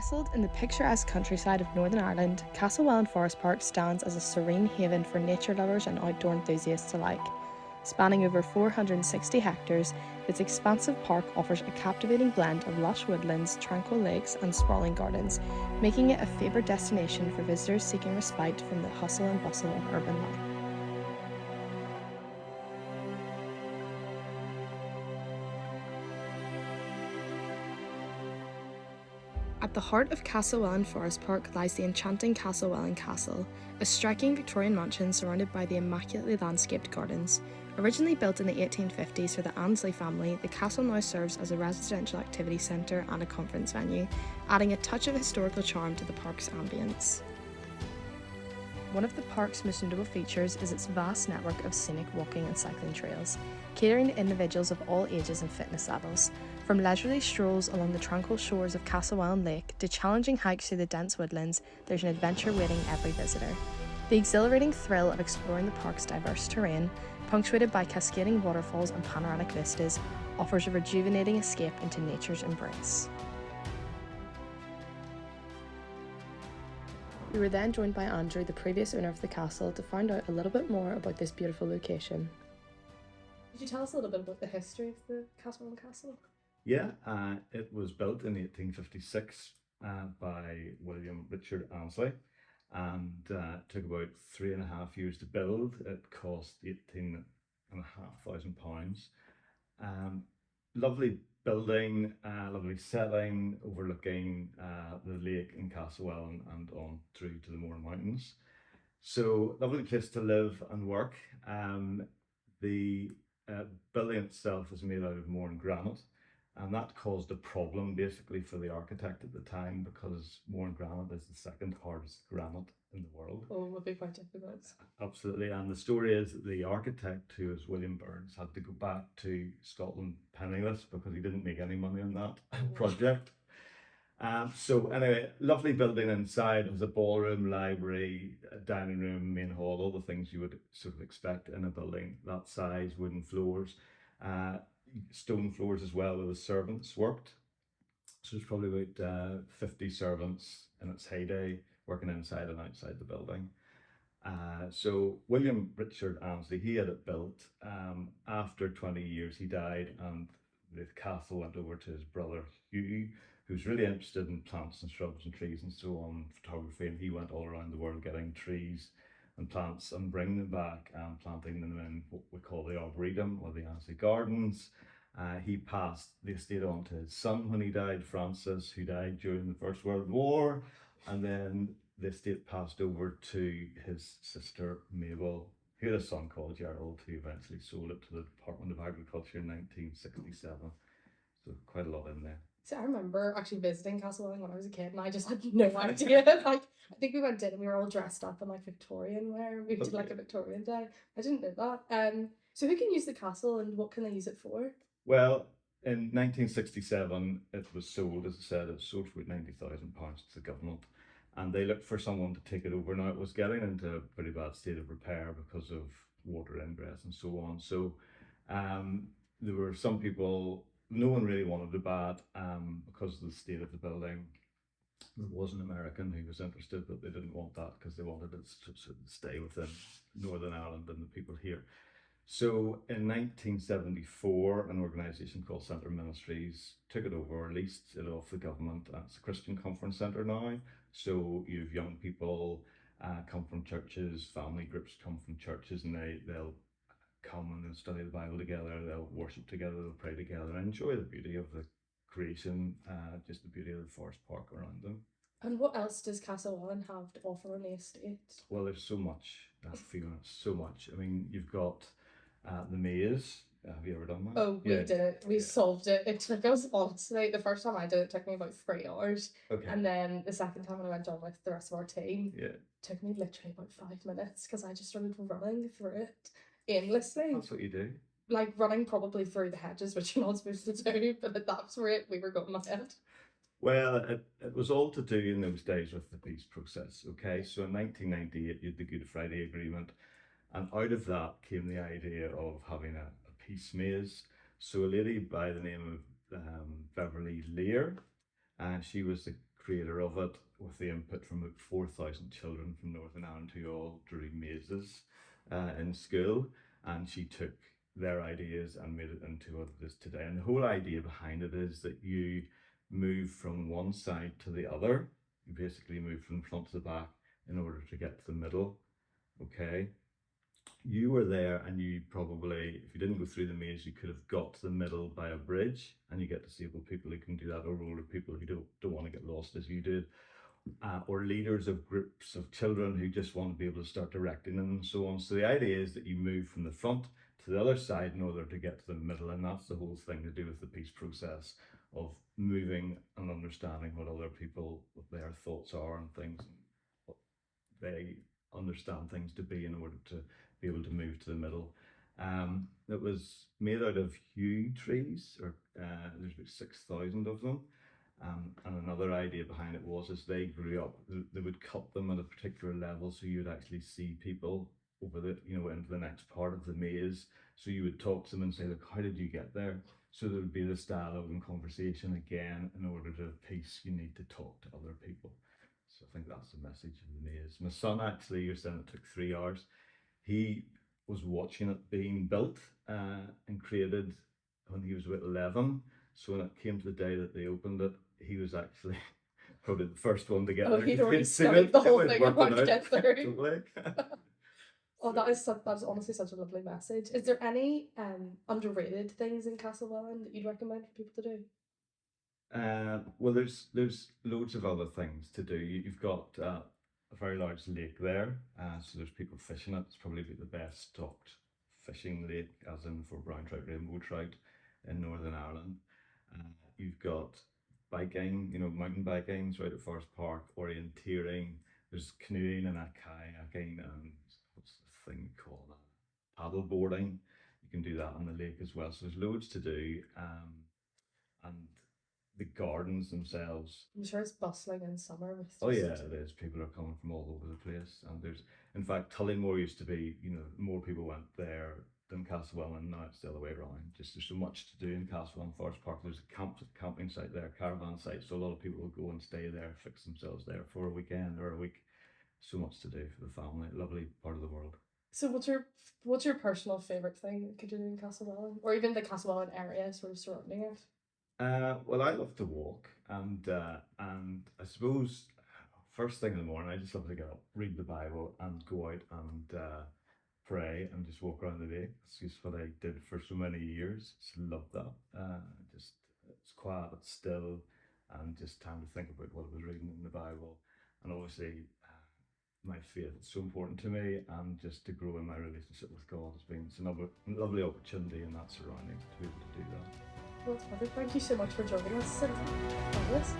Nestled in the picturesque countryside of Northern Ireland, Castlewellan Forest Park stands as a serene haven for nature lovers and outdoor enthusiasts alike. Spanning over 460 hectares, its expansive park offers a captivating blend of lush woodlands, tranquil lakes, and sprawling gardens, making it a favoured destination for visitors seeking respite from the hustle and bustle of urban life. At the heart of Castlewellan Forest Park lies the enchanting Castlewellan Castle, a striking Victorian mansion surrounded by the immaculately landscaped gardens. Originally built in the 1850s for the Annesley family, the castle now serves as a residential activity centre and a conference venue, adding a touch of historical charm to the park's ambience. One of the park's most notable features is its vast network of scenic walking and cycling trails, catering to individuals of all ages and fitness levels. From leisurely strolls along the tranquil shores of Castlewellan Lake to challenging hikes through the dense woodlands, there's an adventure waiting every visitor. The exhilarating thrill of exploring the park's diverse terrain, punctuated by cascading waterfalls and panoramic vistas, offers a rejuvenating escape into nature's embrace. We were then joined by Andrew, the previous owner of the castle, to find out a little bit more about this beautiful location. Could you tell us a little bit about the history of the Castlewellan Castle? Yeah, it was built in 1856 by William Richard Annesley, and took about 3.5 years to build. It cost £18,500. Lovely building, lovely setting, overlooking the lake in Castlewellan and on through to the Mourne Mountains. So lovely place to live and work. The building itself is made out of Mourne granite, and that caused a problem basically for the architect at the time, because Mourne granite is the second hardest granite in the world. Oh, it would be quite difficult. Absolutely, and the story is that the architect, who is William Burns, had to go back to Scotland penniless because he didn't make any money on that project. So anyway, lovely building inside. It was a ballroom, library, a dining room, main hall, all the things you would sort of expect in a building that size, wooden floors, stone floors as well, where the servants worked. So there's probably about 50 servants in its heyday working inside and outside the building. So William Richard Annesley, he had it built. After 20 years, he died, and the castle went over to his brother Hugh, who's really interested in plants and shrubs and trees and so on, photography, and he went all around the world getting trees and plants and bringing them back and planting them in what we call the Arboretum or the Annesley Gardens. He passed the estate on to his son when he died, Francis, who died during the First World War, and then the estate passed over to his sister Mabel, who had a son called Gerald, who eventually sold it to the Department of Agriculture in 1967. So quite a lot in there. So I remember actually visiting Castlewellan when I was a kid, and I just had no idea. Like, I think we went in and we were all dressed up in like Victorian wear. We did like a Victorian day. I didn't know that. So who can use the castle and what can they use it for? Well, in 1967, it was sold, as I said, it was sold for £90,000 to the government, and they looked for someone to take it over. Now, it was getting into a pretty bad state of repair because of water ingress and so on. So there were some people, no one really wanted it bad because of the state of the building. There was an American who was interested, but they didn't want that because they wanted it to sort of stay within Northern Ireland and the people here. So in 1974, an organisation called Centre Ministries took it over, released it off the government. It's a Christian conference centre now. So you have young people come from churches, family groups come from churches, and they'll come and they'll study the Bible together, they'll worship together, they'll pray together, and enjoy the beauty of the creation, just the beauty of the forest park around them. And what else does Castlewellan have to offer on the estate? Well, there's so much, Fiona, so much. I mean, you've got the maze. Have you ever done that? Oh, we did it. We solved it. It took us, honestly, the first time I did it took me about 3 hours. Okay. And then the second time when I went on with the rest of our team, it took me literally about 5 minutes because I just started running through it aimlessly. That's what you do. Like running probably through the hedges, which you're not supposed to do, but that's where we were going mad. Well, it was all to do in those days with the peace process, okay? So in 1998, you had the Good Friday Agreement, and out of that came the idea of having a peace maze. So a lady by the name of Beverly Lear, and she was the creator of it, with the input from about 4,000 children from Northern Ireland who all drew mazes in school, and she took their ideas and made it into what it is today. And the whole idea behind it is that you move from one side to the other. You basically move from front to the back in order to get to the middle. Okay, you were there, and you probably, if you didn't go through the maze, you could have got to the middle by a bridge, and you get disabled people who can do that, or older people who don't want to get lost as you did, or leaders of groups of children who just want to be able to start directing them and so on. So the idea is that you move from the front to the other side in order to get to the middle, and that's the whole thing to do with the peace process of moving and understanding what other people, what their thoughts are and things, and what they understand things to be in order to be able to move to the middle. It was made out of yew trees, or there's about 6,000 of them. And another idea behind it was, as they grew up, they would cut them at a particular level, so you would actually see people over the, into the next part of the maze. So you would talk to them and say, look, how did you get there? So there would be this dialogue and conversation again. In order to have peace, you need to talk to other people. So I think that's the message of the maze. My son, actually, you're saying it took 3 hours. He was watching it being built and created when he was about 11. So when it came to the day that they opened it, he was actually probably the first one to get there. He'd already studied the whole thing and wanted to get through. Totally. Oh, that's honestly such a lovely message. Is there any underrated things in Castlewellan that you'd recommend for people to do? Well, there's loads of other things to do. You've got a very large lake there, so there's people fishing it. It's probably the best stocked fishing lake, as in for brown trout, rainbow trout, in Northern Ireland. You've got biking, mountain biking right at Forest Park, orienteering. There's canoeing and kayaking, and what's the thing called? Paddle boarding. You can do that on the lake as well. So there's loads to do, and the gardens themselves. I'm sure it's bustling in summer with. Oh yeah, it is. People are coming from all over the place, and there's, in fact, Tullymore used to be, more people went there than Castlewellan. Now it's the other way around. Just there's so much to do in Castlewellan Forest Park. There's a camping site there, caravan site, so a lot of people will go and stay there, fix themselves there for a weekend or a week. So much to do for the family. Lovely part of the world. So what's your personal favourite thing that you could do in Castlewellan, or even the Castlewellan area sort of surrounding it? Well, I love to walk, and I suppose first thing in the morning I just love to get up, read the Bible, and go out and pray and just walk around the lake. It's just what I did for so many years. Just love that. Just it's quiet, it's still, and just time to think about what I was reading in the Bible, and obviously my faith is so important to me, and just to grow in my relationship with God has been another lovely opportunity in that surrounding to be able to do that. Well, that's perfect. Thank you so much for joining us. Fabulous.